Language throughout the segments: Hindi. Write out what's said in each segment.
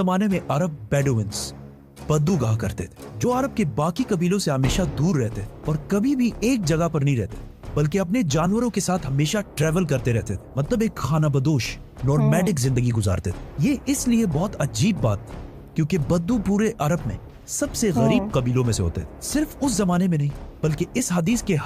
जमाने में अरब बेडुइन्स बद्दू कहा करते थे, जो अरब के बाकी कबीलों से हमेशा दूर रहते और कभी भी एक जगह पर नहीं रहते, बल्कि अपने जानवरों के साथ हमेशा ट्रेवल करते रहते थे। मतलब एक खाना बदोश नॉर्मैडिक जिंदगी गुजारते थे। ये इसलिए बहुत अजीब बात थी क्योंकि बद्दू पूरे अरब में सबसे गरीब कबीलों में से होते थे, सिर्फ उस जमाने में नहीं बल्कि इस हदीस के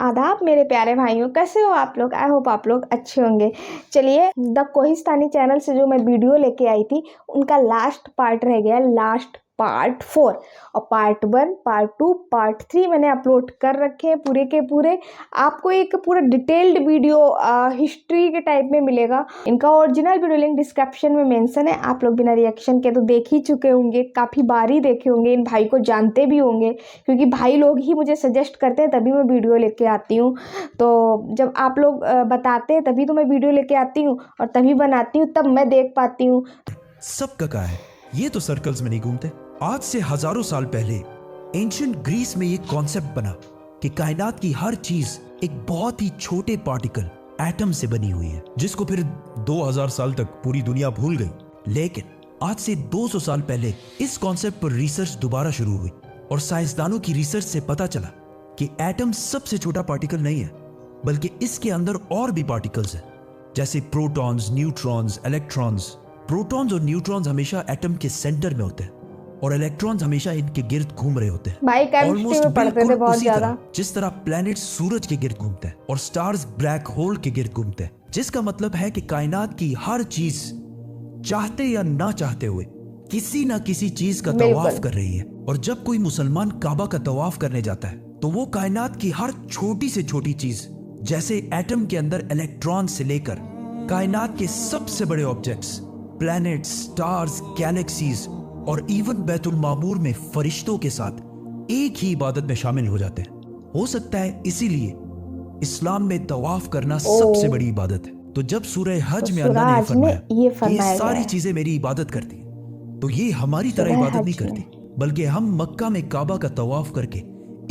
आदाब मेरे प्यारे भाइयों, कैसे हो आप लोग। आई होप आप लोग अच्छे होंगे। चलिए, द कोहिस्तानी चैनल से जो मैं वीडियो लेके आई थी उनका लास्ट पार्ट रह गया, लास्ट पार्ट 4, और पार्ट 1, पार्ट 2, पार्ट 3 मैंने अपलोड कर रखे हैं पूरे के पूरे। आपको एक पूरा डिटेल्ड वीडियो हिस्ट्री के टाइप में मिलेगा। इनका ओरिजिनल वीडियो लिंक डिस्क्रिप्शन में मेंशन है। आप लोग बिना रिएक्शन के तो देख ही चुके होंगे, काफ़ी बार ही देखे होंगे, इन भाई को जानते भी होंगे क्योंकि भाई लोग ही मुझे सजेस्ट करते हैं तभी मैं वीडियो लेके आती हूँ। तो जब आप लोग बताते हैं तभी तो मैं वीडियो लेके आती हूँ और तभी बनाती हूँ, तब मैं देख पाती हूँ। सबका कहा है, ये तो सर्कल्स में नहीं घूमते। आज से हजारों साल पहले एंशिएंट ग्रीस में ये कॉन्सेप्ट बना कि कायनात की हर चीज एक बहुत ही छोटे पार्टिकल एटम से बनी हुई है, जिसको फिर 2000 साल तक पूरी दुनिया भूल गई। लेकिन आज से 200 साल पहले इस कॉन्सेप्ट पर रिसर्च दोबारा शुरू हुई और साइंसदानों की रिसर्च से पता चला कि एटम सबसे छोटा पार्टिकल नहीं है, बल्कि इसके अंदर और भी पार्टिकल्स हैं, जैसे प्रोटॉन्स, न्यूट्रॉन्स, इलेक्ट्रॉन्स। प्रोटॉन्स और न्यूट्रॉन्स हमेशा एटम के सेंटर में होते हैं और इलेक्ट्रॉन्स हमेशा इनके गिर्द घूम रहे होते हैं। भाई केमिस्ट्री में पढ़ते थे बहुत ज्यादा। जिस तरह प्लैनेट सूरज के गिर्द घूमते हैं और स्टार्स ब्लैक होल के गिर्द घूमते हैं, जिसका मतलब है कि कायनात की हर चीज चाहते या ना चाहते हुए किसी ना किसी चीज का तवाफ कर रही है। और जब कोई मुसलमान काबा का तवाफ करने जाता है तो वो कायनात की हर छोटी से छोटी चीज, जैसे एटम के अंदर इलेक्ट्रॉन से लेकर कायनात के सबसे बड़े ऑब्जेक्ट्स, प्लैनेट्स, स्टार्स, गैलेक्सीज और इवन बैतुल मामूर में फरिश्तों के साथ एक ही इबादत में शामिल हो जाते हैं। हो सकता है इसीलिए इस्लाम में तवाफ करना सबसे बड़ी इबादत है। तो जब सूरह हज में अल्लाह ने फरमाया कि ये सारी चीजें मेरी इबादत करती हैं, तो ये हमारी तरह इबादत नहीं करती, बल्कि हम मक्का में काबा का तवाफ करके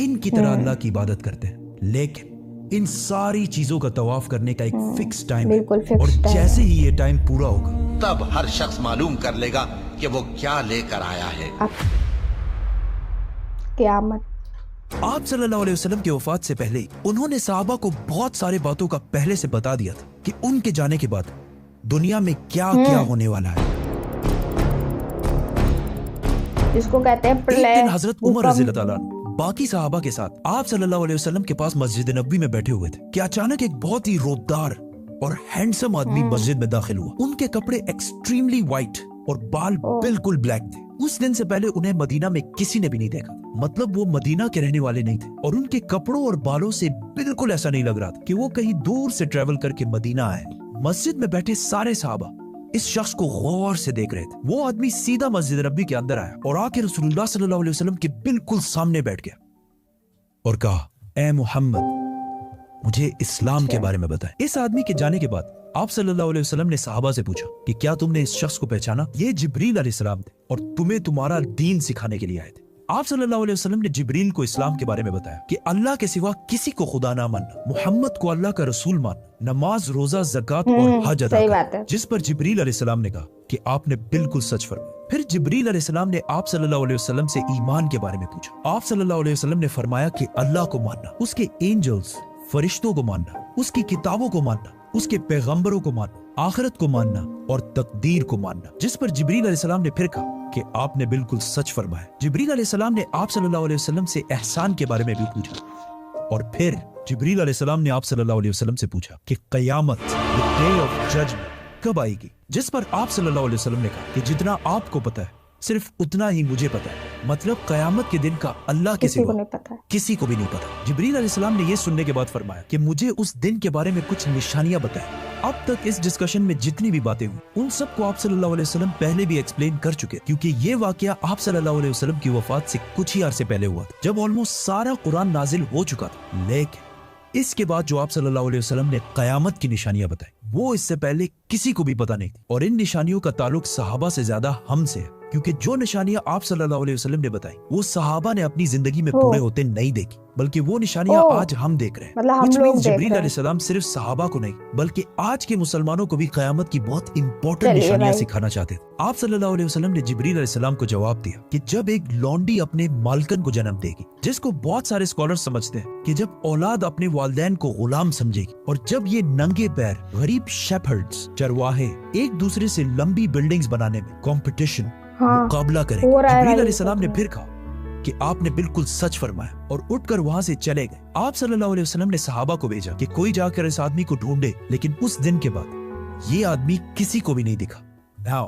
इनकी तरह अल्लाह की इबादत करते हैं। लेकिन इन सारी चीजों का तवाफ करने का एक फिक्स टाइम है और जैसे ही ये टाइम पूरा होगा तब हर शख्स मालूम कर लेगा कि वो क्या लेकर आया है। क़यामत। आप सल्लल्लाहु अलैहि वसल्लम की वफात से पहले उन्होंने सहाबा को बहुत सारे बातों का पहले से बता दिया था कि उनके जाने के बाद दुनिया में क्या क्या होने वाला है। जिसको कहते हैं प्रलय। एक दिन हजरत उमर रज़ियल्लाहु ताला अन्हु बाकी सहाबा के साथ आप सल्लल्लाहु अलैहि वसल्लम के पास मस्जिद नबवी में बैठे हुए थे कि अचानक एक बहुत ही रोबदार और हैंडसम आदमी मस्जिद में दाखिल हुआ। उनके कपड़े एक्सट्रीमली व्हाइट और बाल बिल्कुल ब्लैक थे। उस दिन से पहले उन्हें मदीना में किसी ने भी नहीं देखा, मतलब वो मदीना के रहने वाले नहीं थे और उनके कपड़ों और बालों से बिल्कुल ऐसा नहीं लग रहा था कि वो कहीं दूर से ट्रेवल करके मदीना आए। मस्जिद में बैठे सारे सहाबा इस शख्स को गौर से देख रहे थे। वो आदमी सीधा मस्जिद नबी के अंदर आया और आके रसूलुल्लाह सल्लल्लाहु अलैहि वसल्लम के बिल्कुल सामने बैठ गया और कहा, ए मोहम्मद, मुझे इस्लाम के बारे में बताएं। इस आदमी के जाने के बाद आप सल्लल्लाहु अलैहि वसल्लम ने सहाबा से पूछा कि क्या तुमने इस शख्स को पहचाना? ये जिब्रील अलैहिस्सलाम थे और तुम्हें तुम्हारा दीन सिखाने के लिए आए थे। आप सल्लल्लाहु अलैहि वसल्लम ने जिब्रील को इस्लाम के बारे में बताया कि अल्लाह के सिवा किसी को खुदा ना मानना, मोहम्मद को अल्लाह का रसूल मानना, नमाज, रोजा, ज़कात और हज अदा करना। जिस पर जिब्रील अलैहिस्सलाम ने कहा कि आपने बिल्कुल सच फरमाया। फिर जिब्रील अलैहिस्सलाम ने आप सल्लल्लाहु अलैहि वसल्लम से ईमान के बारे में पूछा। आप सल्लल्लाहु अलैहि वसल्लम ने फरमाया कि अल्लाह को मानना, उसके एंजल्स, फरिश्तों को मानना, उसकी किताबों को मानना, उसके पैगंबरों को मानना, आखिरत को मानना और तकदीर को मानना। जिस पर जिब्रील अलैहिस्सलाम ने फिर कहा कि आपने बिल्कुल सच फरमाया। जिब्रील अलैहिस्सलाम ने आप सल्लल्लाहु अलैहि वसल्लम से एहसान के बारे में भी पूछा और फिर जिब्रील अलैहिस्सलाम ने आप सल्लल्लाहु अलैहि वसल्लम से पूछा कि क़यामत, द डे ऑफ जजमेंट, कब आएगी? जिस पर आप सल्लल्लाहु अलैहि वसल्लम ने कहा कि जितना आपको पता है सिर्फ उतना ही मुझे पता है। मतलब क़यामत के दिन का अल्लाह के सिवा किसी को भी नहीं पता। जिब्रील अलैहिस्सलाम ने यह सुनने के बाद फरमाया कि मुझे उस दिन के बारे में कुछ निशानियां बताएं। अब तक इस डिस्कशन में जितनी भी बातें हुई उन सबको आप सल्लल्लाहु अलैहि वसल्लम पहले भी एक्सप्लेन कर चुके, क्योंकि ये वाकया आप सल्लल्लाहु अलैहि वसल्लम की वफात से कुछ ही अरसे पहले हुआ था, जब ऑलमोस्ट सारा कुरान नाजिल हो चुका था। लेकिन इसके बाद जो आप सल्लल्लाहु अलैहि वसल्लम ने क़यामत की निशानियां बताई वो इससे पहले किसी को भी पता नहीं थी और इन निशानियों का ताल्लुक सहाबा से ज्यादा हमसे है। क्योंकि जो निशानियां आप सल्लल्लाहु अलैहि वसल्लम ने बताई वो सहाबा ने अपनी जिंदगी में हो। पूरे होते नहीं देखी, बल्कि वो निशानियां ओ, आज हम देख रहे हैं। मतलब हम Which लोग means देख जिब्रील रहे हैं। अलैहिस्सलाम सिर्फ सहाबा को नहीं बल्कि आज के मुसलमानों को भी क़यामत की बहुत इंपॉर्टेंट चलिए निशानियां भाई। सिखाना चाहते थे। आप सल्लल्लाहु अलैहि वसल्लम ने जिब्रील अलैहिस्सलाम को जवाब दिया कि जब एक लौंडी अपने मालकन को जन्म देगी, जिसको बहुत सारे स्कॉलर समझते हैं कि जब औलाद अपने वालिदैन को गुलाम समझेगी, और जब ये नंगे पैर गरीब शेफर्ड्स चरवाहे एक दूसरे से लंबी बिल्डिंग्स बनाने में कंपटीशन हाँ, मुकाबला करेंगे। हो रहा है जिब्रील भाई, अलैहिस्सलाम ने सच में। फिर कहा कि आपने बिल्कुल सच फरमाया, और उठकर वहां से चले गए। आप सल्लल्लाहु अलैहि वसल्लम ने सहाबा को भेजा कि कोई जाकर इस आदमी को ढूंढे, लेकिन उस दिन के बाद ये आदमी किसी को भी नहीं दिखा। Now,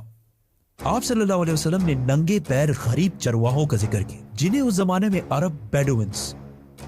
आप सल्लल्लाहु अलैहि वसल्लम ने नंगे पैर गरीब चरवाहों का जिक्र किया, जिन्हें उस जमाने में अरब बेडुइन्स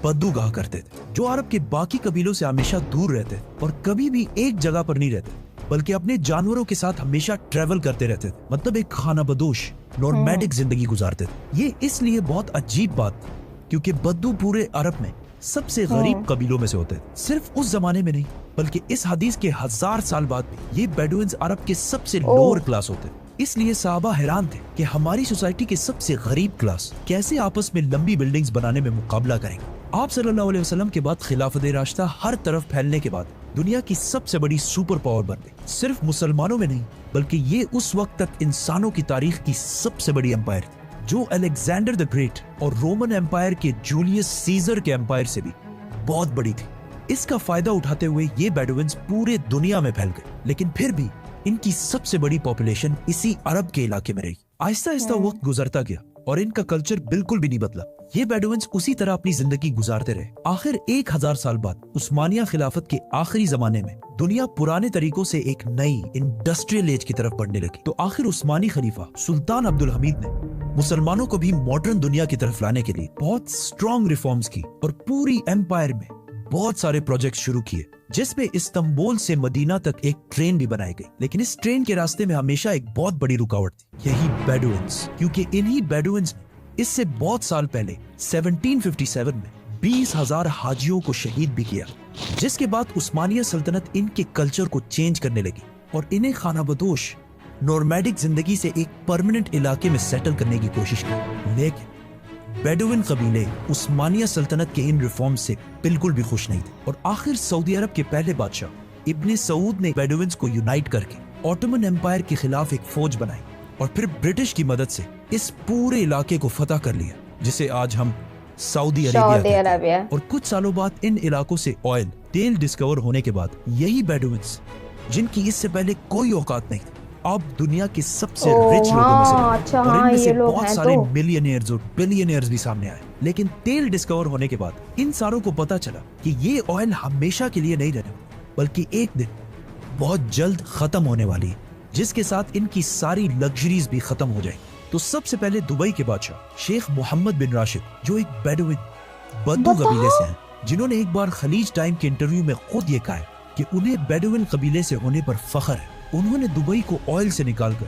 बद्दू कहा करते थे, जो अरब के बाकी कबीलों से हमेशा दूर रहते और कभी भी एक जगह पर नहीं रहते, बल्कि अपने जानवरों के साथ हमेशा ट्रेवल करते रहते थे। मतलब एक खाना बदोश नॉर्मैटिक जिंदगी गुजारते थे। ये इसलिए बहुत अजीब बात थी क्योंकि बद्दू पूरे अरब में सबसे गरीब कबीलों में से होते थे। सिर्फ उस जमाने में नहीं बल्कि इस हदीस के 1000 साल बाद भी ये बेडुइन्स अरब के सबसे लोअर क्लास होते थे। इसलिए साहबा हैरान थे कि हमारी सोसाइटी के सबसे गरीब क्लास कैसे आपस में लंबी बिल्डिंग्स बनाने में मुकाबला करेंगे। आप सल्लल्लाहु अलैहि वसल्लम के बाद खिलाफत राशिदा हर तरफ फैलने के बाद दुनिया की सबसे बड़ी सुपर पावर बन गई। सिर्फ मुसलमानों में नहीं बल्कि ये उस वक्त तक इंसानों की तारीख की सबसे बड़ी एम्पायर थी, जो अलेक्जेंडर द ग्रेट और रोमन एम्पायर के जूलियस सीजर के एम्पायर से भी बहुत बड़ी थी। इसका फायदा उठाते हुए ये बेडुइन्स पूरे दुनिया में फैल गए, लेकिन फिर भी इनकी सबसे बड़ी पॉपुलेशन इसी अरब के इलाके में रही। आहिस्ता आहिस्ता वक्त गुजरता गया और इनका कल्चर बिल्कुल भी नहीं बदला। ये बेडुइन्स उसी तरह अपनी जिंदगी गुजारते रहे। आखिर 1000 साल बाद उस्मानिया खिलाफत के आखिरी जमाने में दुनिया पुराने तरीकों से एक नई इंडस्ट्रियल एज की तरफ बढ़ने लगी। तो आखिर उस्मानी खलीफा सुल्तान अब्दुल हमीद ने मुसलमानों को भी मॉडर्न दुनिया की तरफ लाने के लिए बहुत स्ट्रॉन्ग रिफॉर्म्स की और पूरी एम्पायर में बहुत सारे प्रोजेक्ट शुरू किए, जिसमें इस्तांबुल से मदीना तक एक ट्रेन भी बनाई गई। लेकिन इस ट्रेन के रास्ते में हमेशा एक बहुत बड़ी रुकावट थी, यही बेडुइन्स, क्योंकि इन्हीं बेडुइन्स ने इससे बहुत साल पहले 1757 में 20,000 हाजियों को शहीद भी किया, जिसके बाद उस्मानिया सल्तनत इनके कल्चर को चेंज करने लगी और इन्हें खाना बदोश नॉर्मैडिक जिंदगी से एक परमानेंट इलाके में सेटल करने की कोशिश की। लेकिन बेडुइन कबीले उस्मानिया सल्तनत के इन रिफॉर्म से बिल्कुल भी खुश नहीं थे और आखिर सऊदी अरब के पहले बादशाह इब्ने सऊद ने बेडुइन्स को यूनाइट करके ऑटोमन एम्पायर के खिलाफ एक फौज बनाई और फिर ब्रिटिश की मदद से इस पूरे इलाके को फतह कर लिया, जिसे आज हम सऊदी अरेबिया। और कुछ सालों बाद इन इलाकों से ऑयल तेल डिस्कवर होने के बाद यही बेडुइन्स, जिनकी इससे पहले कोई औकात नहीं थी, अब दुनिया के सबसे रिच लोगों में से थे। अच्छा, और इनमें से ये लोग बहुत हैं सारे तो। मिलियनियर्स और बिलियनियर्स भी सामने आए। लेकिन तेल डिस्कवर होने के बाद इन सारों को पता चला कि ये ऑयल हमेशा के लिए नहीं रहने वाली, बल्कि एक दिन बहुत जल्द खत्म होने वाली है, जिसके साथ इनकी सारी लग्जरीज भी खत्म हो जाएगी। तो सबसे पहले दुबई के बादशाह शेख मोहम्मद बिन राशिद, जो एक बेडुइन बद्दू कबीले से हैं, जिन्होंने एक बार खलीज टाइम के इंटरव्यू में खुद ये कहा है कि उन्हें बेडुइन कबीले से होने पर फख्र है। उन्होंने दुबई को ऑयल से निकालकर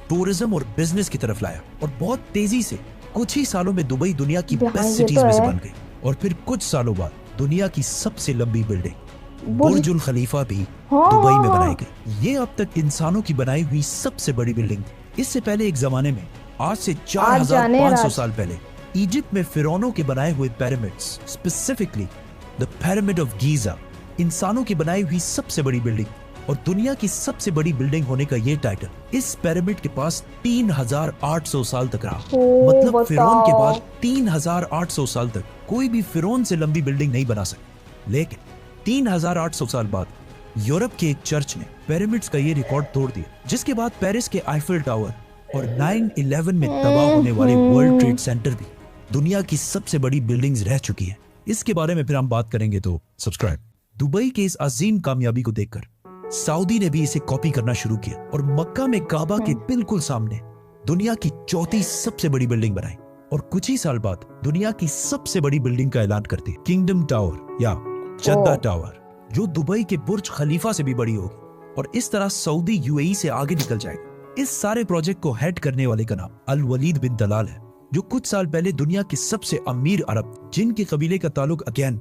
टूरिज्म और बिजनेस की तरफ लाया और बहुत तेजी से कुछ ही सालों में दुबई दुनिया की हाँ, बेस्ट ये सिटीज तो में से है। बन गई। और फिर कुछ सालों बाद दुनिया की सबसे लंबी बिल्डिंग बुर्जुल खलीफा भी दुबई में बनाई गई। ये अब तक इंसानों की बनाई हुई सबसे बड़ी बिल्डिंग थी। इससे पहले एक जमाने में, आज से 4500 साल पहले, इजिप्ट में फिरौनों के बनाए हुए pyramids, specifically the pyramid of Giza, इंसानों की बनाई हुई सबसे बड़ी बिल्डिंग और दुनिया की सबसे बड़ी बिल्डिंग होने का ये टाइटल इस पिरामिड के पास 3800 साल तक रहा। मतलब फिरौन के बाद 3800 साल तक कोई भी फिरौन से लंबी बिल्डिंग नहीं बना सका। लेकिन 3800 साल बाद यूरोप के एक चर्च ने पिरामिड्स का ये रिकॉर्ड तोड़ दिया, जिसके बाद पेरिस के आईफिल टावर और 9/11 में तबाह होने वाले वर्ल्ड ट्रेड सेंटर भी दुनिया की सबसे बड़ी बिल्डिंग्स रह चुकी हैं। इसके बारे में फिर हम बात करेंगे, तो सब्सक्राइब। दुबई के इस अजीम कामयाबी को देखकर सऊदी ने भी इसे कॉपी करना शुरू किया और मक्का में काबा के बिल्कुल सामने दुनिया की चौथी सबसे बड़ी बिल्डिंग बनाई और कुछ ही साल बाद दुनिया की सबसे बड़ी बिल्डिंग का ऐलान करती किंगडम टावर या जद्दा टावर, जो दुबई के बुर्ज खलीफा से भी बड़ी होगी और इस तरह सऊदी यूएई से आगे निकल जाएगी। इस सारे प्रोजेक्ट को हेड करने वाले का नाम अल वलीद बिन तलाल है, जो कुछ साल पहले दुनिया के सबसे अमीर अरब जिन के कबीले का ताल्लुक अगेन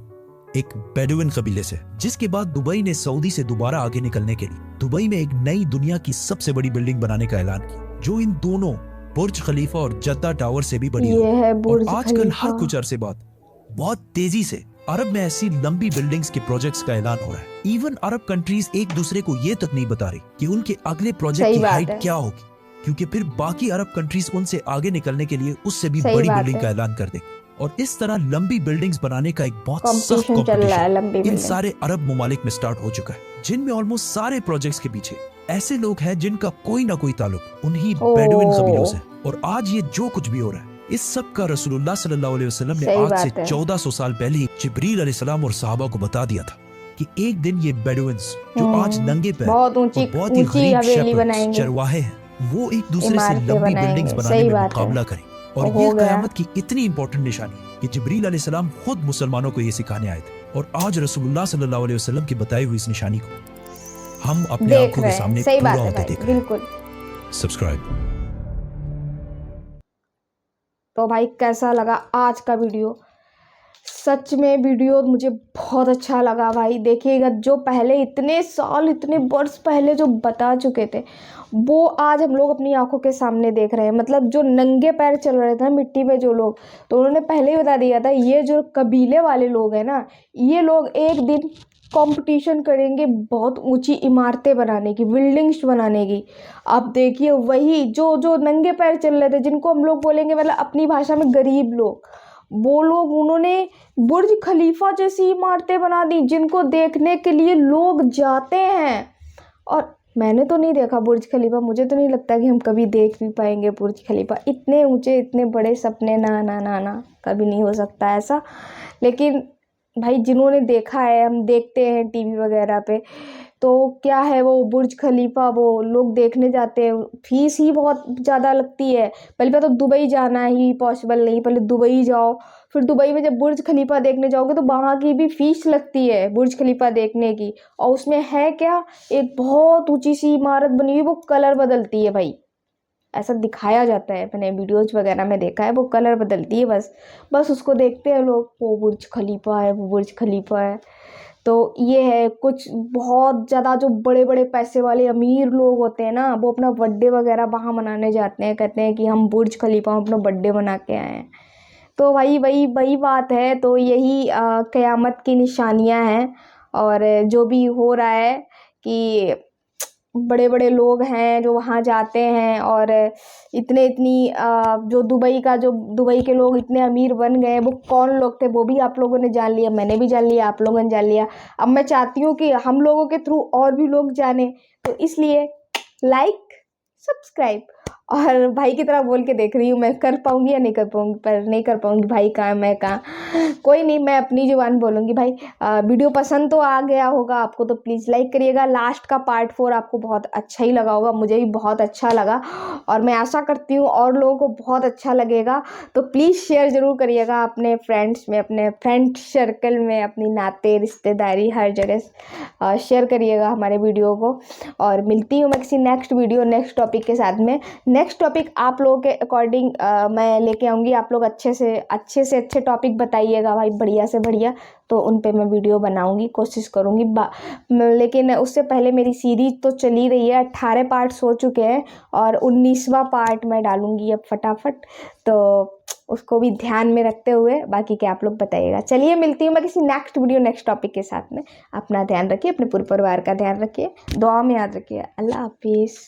एक बेडुइन कबीले से, जिसके बाद दुबई ने सऊदी से दोबारा आगे निकलने के लिए दुबई में एक नई दुनिया की सबसे बड़ी बिल्डिंग बनाने का ऐलान किया, जो इन दोनों बुर्ज खलीफा और जद्दा टावर से भी बड़ी ये हो। है और बुर्ज आजकल खलीफा। हर कुछ अरसे बाद बहुत तेजी से अरब में ऐसी लंबी बिल्डिंग्स के प्रोजेक्ट्स का ऐलान हो रहा है। इवन अरब कंट्रीज एक दूसरे को ये तक नहीं बता रही कि उनके अगले प्रोजेक्ट सही की बात हाइट है। क्या होगी, क्योंकि फिर बाकी अरब कंट्रीज उनसे आगे निकलने के लिए उससे भी सही बड़ी बात बिल्डिंग है। का ऐलान कर देंगे। और इस तरह लंबी बिल्डिंग्स बनाने का एक बहुत सख्त कंपटीशन चल रहा है लंबी कंपटीशन इन बिल्डिंग। सारे अरब मुमालिक में स्टार्ट हो चुका है, जिनमें ऑलमोस्ट सारे प्रोजेक्ट्स के पीछे ऐसे लोग हैं जिनका कोई ना कोई ताल्लुक उन्हीं बेडुइन कबीलों से। और आज ये जो कुछ भी हो रहा है, इस सब का रसूलुल्लाह सल्लल्लाहु अलैहि वसल्लम ने सही आज से बात है। 1400 साल पहले ही जिब्रील अलैहिस्सलाम और सहाबा को बता दिया था कि एक दिन ये बेडुइन्स जो आज नंगे पैर बहुत ऊंची और बहुत ही ऊंची गरीब हवेली शेपर्ड्स, बनाएंगे, चरवाहे हैं, वो एक दूसरे से इमारतें लंबी बनाएंगे। बिल्डिंग्स बनाने सही में बात है। मुकाबला करें। और हो ये गया। कयामत की इतनी इंपॉर्टेंट निशानी है कि जिब्रील अलैहिस्सलाम खुद मुसलमानों को ये सिखाने आए थे। और आज रसूलुल्लाह सल्लल्लाहु अलैहि वसल्लम की बताई हुई इस निशानी को हम अपने देख आंखों रहे के हैं। सामने सही पूरा बात है होते भाई, देख रहे हैं। बिल्कुल। सब्सक्राइब। तो भाई कैसा लगा आज का वीडियो? सच में वीडियो मुझे बहुत अच्छा लगा भाई। देखिएगा, जो पहले इतने साल इतने वर्ष पहले जो बता चुके थे, वो आज हम लोग अपनी आंखों के सामने देख रहे हैं। मतलब जो नंगे पैर चल रहे थे ना मिट्टी में जो लोग, तो उन्होंने पहले ही बता दिया था ये जो कबीले वाले लोग हैं ना, ये लोग एक दिन कंपटीशन करेंगे बहुत ऊंची इमारतें बनाने की, बिल्डिंग्स बनाने की। आप देखिए, वही जो जो नंगे पैर चल रहे थे, जिनको हम लोग बोलेंगे मतलब अपनी भाषा में गरीब लोग, वो लोग उन्होंने बुर्ज खलीफा जैसी इमारतें बना दी, जिनको देखने के लिए लोग जाते हैं। और मैंने तो नहीं देखा बुर्ज खलीफा, मुझे तो नहीं लगता कि हम कभी देख भी पाएंगे बुर्ज खलीफा। इतने ऊंचे, इतने बड़े सपने, ना ना ना ना, कभी नहीं हो सकता ऐसा। लेकिन भाई जिन्होंने देखा है, हम देखते हैं टीवी वगैरह पे, तो क्या है वो बुर्ज खलीफा, वो लोग देखने जाते हैं। फीस ही बहुत ज़्यादा लगती है। पहले तो दुबई जाना ही पॉसिबल नहीं, पहले दुबई जाओ, फिर दुबई में जब बुर्ज खलीफा देखने जाओगे तो वहाँ की भी फीस लगती है बुर्ज खलीफा देखने की। और उसमें है क्या, एक बहुत ऊंची सी इमारत बनी हुई, वो कलर बदलती है भाई, ऐसा दिखाया जाता है, मैंने वीडियोज वगैरह में देखा है, वो कलर बदलती है। बस उसको देखते हैं लोग, वो बुर्ज खलीफा है, वो बुर्ज खलीफा है। तो ये है कुछ बहुत ज़्यादा जो बड़े बड़े पैसे वाले अमीर लोग होते हैं ना, वो अपना बर्थडे वगैरह वहाँ मनाने जाते हैं, कहते हैं कि हम बुर्ज खलीफा में अपना बर्थडे मना के आए हैं। तो वही वही वही बात है। तो यही क़यामत की निशानियां हैं। और जो भी हो रहा है कि बड़े बड़े लोग हैं जो वहाँ जाते हैं, और जो दुबई के लोग इतने अमीर बन गए, वो कौन लोग थे वो भी आप लोगों ने जान लिया, मैंने भी जान लिया, आप लोगों ने जान लिया। अब मैं चाहती हूँ कि हम लोगों के थ्रू और भी लोग जाने, तो इसलिए लाइक, सब्सक्राइब। और भाई की तरह बोल के देख रही हूँ, मैं कर पाऊंगी या नहीं कर पाऊंगी, पर नहीं कर पाऊंगी। भाई कहाँ, मैं कहाँ, कोई नहीं, मैं अपनी जुबान बोलूँगी। भाई वीडियो पसंद तो आ गया होगा आपको, तो प्लीज़ लाइक करिएगा। लास्ट का पार्ट 4 आपको बहुत अच्छा ही लगा होगा, मुझे भी बहुत अच्छा लगा, और मैं आशा करती हूँ और लोगों को बहुत अच्छा लगेगा। तो प्लीज़ शेयर ज़रूर करिएगा अपने फ्रेंड्स में, अपने फ्रेंड सर्कल में, अपनी नाते रिश्तेदारी हर जगह शेयर करिएगा हमारे वीडियो को। और मिलती हूँ मैं किसी नेक्स्ट वीडियो, नेक्स्ट टॉपिक के साथ में। नेक्स्ट टॉपिक आप लोगों के अकॉर्डिंग मैं लेके आऊँगी। आप लोग अच्छे से अच्छे टॉपिक बताइएगा भाई, बढ़िया से बढ़िया, तो उन पे मैं वीडियो बनाऊँगी, कोशिश करूँगी। लेकिन उससे पहले मेरी सीरीज तो चली रही है, 18 पार्ट्स हो चुके हैं, और 19वां पार्ट मैं डालूँगी अब फटाफट, तो उसको भी ध्यान में रखते हुए बाकी के आप लोग बताइएगा। चलिए, मिलती हूँ मैं किसी नेक्स्ट वीडियो, नेक्स्ट टॉपिक के साथ में। अपना ध्यान रखिए, अपने पूरे परिवार का ध्यान रखिए, दुआ में याद रखिए। अल्लाह हाफिज़।